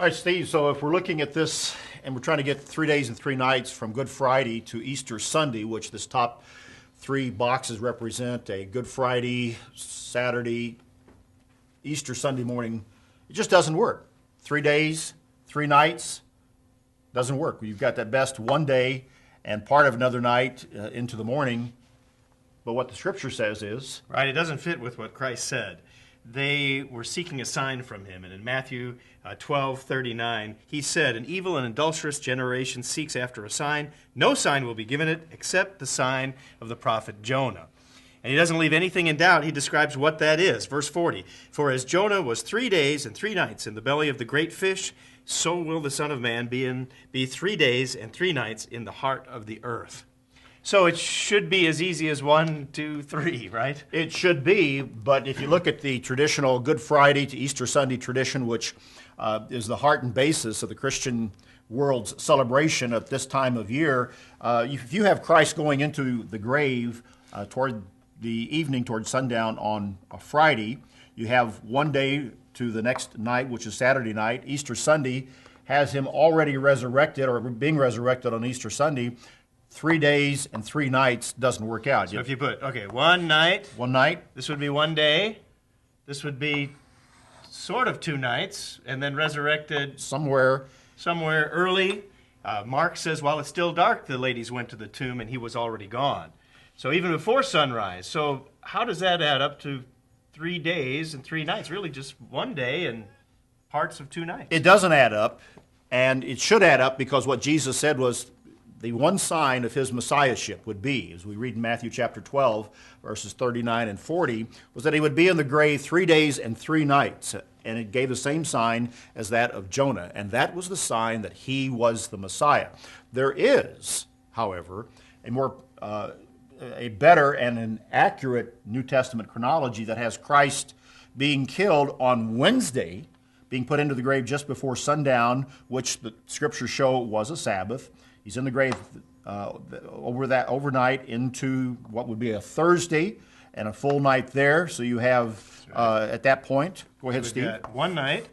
All right, Steve, so if we're looking at this and we're trying to get 3 days and 3 nights from Good Friday to Easter Sunday, which this top 3 boxes represent a Good Friday, Saturday, Easter Sunday morning, it just doesn't work. 3 days, 3 nights, doesn't work. You've got that best one day and part of another night into the morning. But what the Scripture says is... Right, it doesn't fit with what Christ said. They were seeking a sign from him. And in Matthew 12:39, he said, "An evil and adulterous generation seeks after a sign. No sign will be given it except the sign of the prophet Jonah." And he doesn't leave anything in doubt. He describes what that is. Verse 40, "For as Jonah was 3 days and 3 nights in the belly of the great fish, so will the Son of Man be 3 days and 3 nights in the heart of the earth." So it should be as easy as 1, 2, 3, right? It should be, but if you look at the traditional Good Friday to Easter Sunday tradition, which is the heart and basis of the Christian world's celebration at this time of year, if you have Christ going into the grave toward the evening, toward sundown on a Friday, you have 1 day to the next night, which is Saturday night. Easter Sunday has him already resurrected or being resurrected on Easter Sunday. 3 days and 3 nights doesn't work out. So if you put, okay, 1 night. 1 night. This would be 1 day. This would be sort of 2 nights, and then resurrected somewhere early. Mark says, while it's still dark, the ladies went to the tomb, and he was already gone. So even before sunrise. So how does that add up to 3 days and 3 nights? Really just 1 day and parts of 2 nights. It doesn't add up, and it should add up because what Jesus said was the one sign of his messiahship would be, as we read in Matthew chapter 12, verses 39 and 40, was that he would be in the grave 3 days and 3 nights. And it gave the same sign as that of Jonah. And that was the sign that he was the Messiah. There is, however, a better and an accurate New Testament chronology that has Christ being killed on Wednesday, being put into the grave just before sundown, which the Scriptures show was a Sabbath. He's in the grave overnight into what would be a Thursday and a full night there. So you have, at that point, go ahead, Steve. Got 1 night.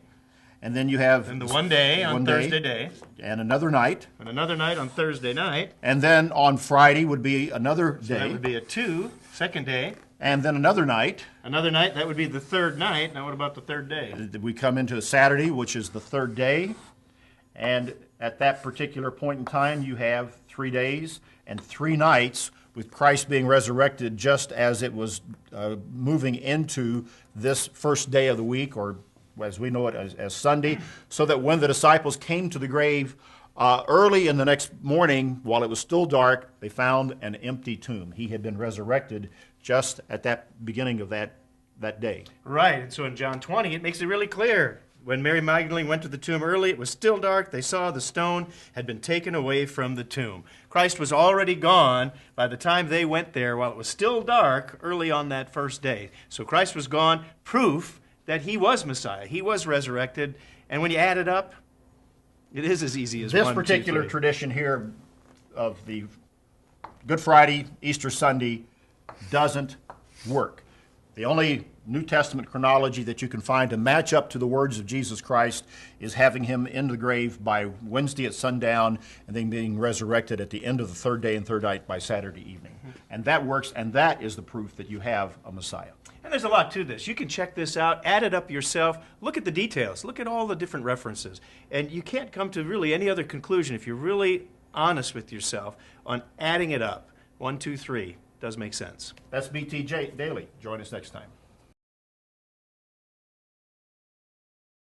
And then you have... And the 1 day on Thursday day. And another night. And another night on Thursday night. And then on Friday would be another day. So that would be a 2nd day. And then another night. Another night, that would be the 3rd night. Now what about the 3rd day? We come into Saturday, which is the 3rd day. And at that particular point in time, you have 3 days and 3 nights with Christ being resurrected just as it was moving into this first day of the week, or as we know it as Sunday, so that when the disciples came to the grave early in the next morning, while it was still dark, they found an empty tomb. He had been resurrected just at that beginning of that day. Right, and so in John 20, it makes it really clear. When Mary Magdalene went to the tomb early, it was still dark. They saw the stone had been taken away from the tomb. Christ was already gone by the time they went there while it was still dark early on that first day. So Christ was gone, proof that he was Messiah. He was resurrected. And when you add it up, it is as easy as this 1, 2, 3. This particular tradition here of the Good Friday, Easter Sunday doesn't work. The only New Testament chronology that you can find to match up to the words of Jesus Christ is having him in the grave by Wednesday at sundown and then being resurrected at the end of the 3rd day and 3rd night by Saturday evening. And that works, and that is the proof that you have a Messiah. And there's a lot to this. You can check this out, add it up yourself, look at the details, look at all the different references. And you can't come to really any other conclusion if you're really honest with yourself on adding it up. 1, 2, 3 does make sense. That's BTJ Daily. Join us next time.